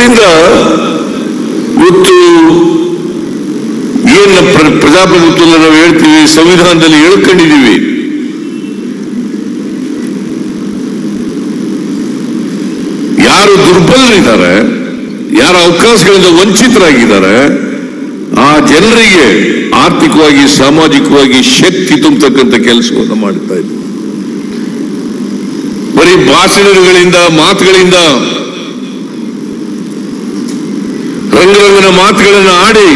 ಅದರಿಂದ ಇವತ್ತು ಏನ ಪ್ರಜಾಪ್ರಭುತ್ವ ನಾವು ಹೇಳ್ತೀವಿ, ಸಂವಿಧಾನದಲ್ಲಿ ಹೇಳ್ಕೊಂಡಿದ್ದೀವಿ. ಯಾರು ದುರ್ಬಲರಿದ್ದಾರೆ, ಯಾರು ಅವಕಾಶಗಳಿಂದ ವಂಚಿತರಾಗಿದ್ದಾರೆ, ಆ ಜನರಿಗೆ ಆರ್ಥಿಕವಾಗಿ ಸಾಮಾಜಿಕವಾಗಿ ಶಕ್ತಿ ತುಂಬತಕ್ಕಂಥ ಕೆಲಸವನ್ನು ಮಾಡ್ತಾ ಇದ್ದೀವಿ. ಬರೀ ಭಾಷಣಗಳಿಂದ ಮಾತುಗಳಿಂದ ರಂಗರಂಗನ ಮಾತುಗಳನ್ನು ಆಡಿ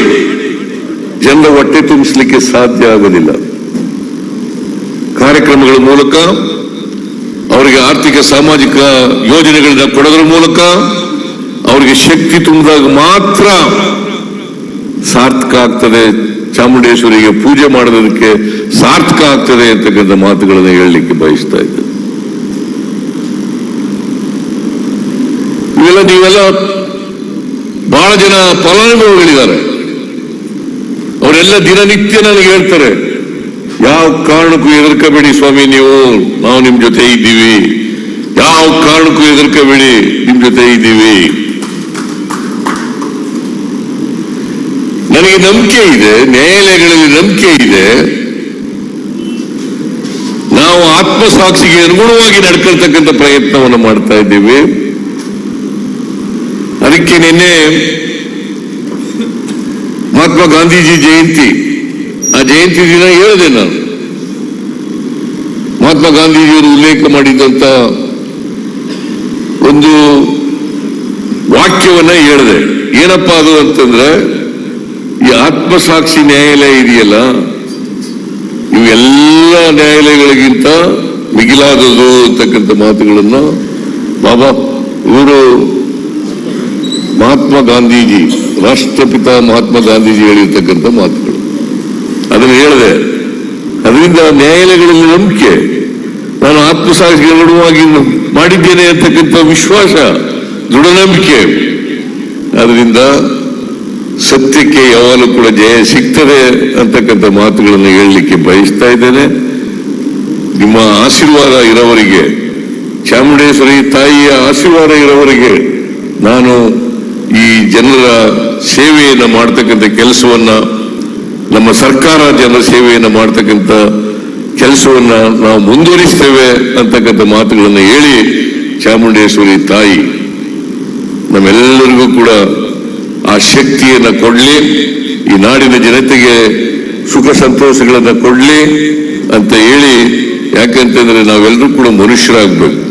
ಜನರ ಹೊಟ್ಟೆ ತುಂಬಿಸಲಿಕ್ಕೆ ಸಾಧ್ಯ ಆಗೋದಿಲ್ಲ. ಕಾರ್ಯಕ್ರಮಗಳ ಮೂಲಕ ಅವರಿಗೆ ಆರ್ಥಿಕ ಸಾಮಾಜಿಕ ಯೋಜನೆಗಳನ್ನ ಕೊಡೋದ್ರ ಮೂಲಕ ಅವರಿಗೆ ಶಕ್ತಿ ತುಂಬಿದಾಗ ಮಾತ್ರ ಸಾರ್ಥಕ ಆಗ್ತದೆ, ಚಾಮುಂಡೇಶ್ವರಿಗೆ ಪೂಜೆ ಮಾಡೋದಕ್ಕೆ ಸಾರ್ಥಕ ಆಗ್ತದೆ ಅಂತಕ್ಕಂಥ ಮಾತುಗಳನ್ನು ಹೇಳಲಿಕ್ಕೆ ಬಯಸ್ತಾ ಇದ್ದೆ. ನೀವೆಲ್ಲ ಬಹಳ ಜನ ಫಲಾನುಭವಿಗಳಿದ್ದಾರೆ. ಅವರೆಲ್ಲ ದಿನನಿತ್ಯ ನನಗೆ ಹೇಳ್ತಾರೆ, ಯಾವ ಕಾರಣಕ್ಕೂ ಹೆದರ್ಕಬೇಡಿ ಸ್ವಾಮಿ, ನಾವು ನಿಮ್ ಜೊತೆ ಇದ್ದೀವಿ, ಯಾವ ಕಾರಣಕ್ಕೂ ಹೆದರ್ಕಬೇಡಿ, ನಿಮ್ ಜೊತೆ ಇದ್ದೀವಿ. ನನಗೆ ನಂಬಿಕೆ ಇದೆ, ನ್ಯಾಯಾಲಯಗಳಲ್ಲಿ ನಂಬಿಕೆ ಇದೆ. ನಾವು ಆತ್ಮಸಾಕ್ಷಿಗೆ ಅನುಗುಣವಾಗಿ ನಡ್ಕೊಳ್ತಕ್ಕಂಥ ಪ್ರಯತ್ನವನ್ನು ಮಾಡ್ತಾ ಇದ್ದೀವಿ. ಅದಕ್ಕೆ ನಿನ್ನೆ ಮಹಾತ್ಮ ಗಾಂಧೀಜಿ ಜಯಂತಿ, ಆ ಜಯಂತಿ ದಿನ ಹೇಳಿದೆ ನಾನು, ಮಹಾತ್ಮ ಗಾಂಧೀಜಿಯವರು ಉಲ್ಲೇಖ ಮಾಡಿದಂತ ಒಂದು ವಾಕ್ಯವನ್ನ ಹೇಳಿದೆ. ಏನಪ್ಪಾ ಅದು ಅಂತಂದ್ರೆ, ಈ ಆತ್ಮಸಾಕ್ಷಿ ನ್ಯಾಯಾಲಯ ಇದೆಯಲ್ಲ, ಇವೆಲ್ಲ ನ್ಯಾಯಾಲಯಗಳಿಗಿಂತ ಮಿಗಿಲಾದದು ಅಂತಕ್ಕಂಥ ಮಾತುಗಳನ್ನ ಬಾಬಾ ಇವರು ಮಹಾತ್ಮ ಗಾಂಧೀಜಿ, ರಾಷ್ಟ್ರಪಿತ ಮಹಾತ್ಮ ಗಾಂಧೀಜಿ ಹೇಳಿರ್ತಕ್ಕಂಥ ಮಾತುಗಳು, ಅದನ್ನು ಹೇಳಿದೆ. ಅದರಿಂದ ನ್ಯಾಯಾಲಯಗಳಲ್ಲಿ ನಂಬಿಕೆ, ನಾನು ಆತ್ಮಸಾಕ್ಷಿಗೆ ಅನುಗುಣವಾಗಿ ಮಾಡಿದ್ದೇನೆ ಅಂತಕ್ಕಂಥ ವಿಶ್ವಾಸ, ದೃಢ ನಂಬಿಕೆ. ಅದರಿಂದ ಸತ್ಯಕ್ಕೆ ಯಾವಾಗಲೂ ಕೂಡ ಜಯ ಸಿಗ್ತದೆ ಅಂತಕ್ಕಂಥ ಮಾತುಗಳನ್ನು ಹೇಳಲಿಕ್ಕೆ ಬಯಸ್ತಾ ಇದ್ದೇನೆ. ನಿಮ್ಮ ಆಶೀರ್ವಾದ ಇರೋವರಿಗೆ, ಚಾಮುಂಡೇಶ್ವರಿ ತಾಯಿಯ ಆಶೀರ್ವಾದ ಇರೋವರಿಗೆ ನಾನು ಈ ಜನರ ಸೇವೆಯನ್ನು ಮಾಡ್ತಕ್ಕಂಥ ಕೆಲಸವನ್ನ, ನಮ್ಮ ಸರ್ಕಾರ ಜನರ ಸೇವೆಯನ್ನು ಮಾಡ್ತಕ್ಕಂಥ ಕೆಲಸವನ್ನ ನಾವು ಮುಂದುವರಿಸ್ತೇವೆ ಅಂತಕ್ಕಂಥ ಮಾತುಗಳನ್ನು ಹೇಳಿ, ಚಾಮುಂಡೇಶ್ವರಿ ತಾಯಿ ನಮ್ಮೆಲ್ಲರಿಗೂ ಕೂಡ ಆ ಶಕ್ತಿಯನ್ನು ಕೊಡ್ಲಿ, ಈ ನಾಡಿನ ಜನತೆಗೆ ಸುಖ ಸಂತೋಷಗಳನ್ನು ಕೊಡ್ಲಿ ಅಂತ ಹೇಳಿ. ಯಾಕಂತಂದ್ರೆ ನಾವೆಲ್ಲರೂ ಕೂಡ ಮನುಷ್ಯರಾಗಬೇಕು.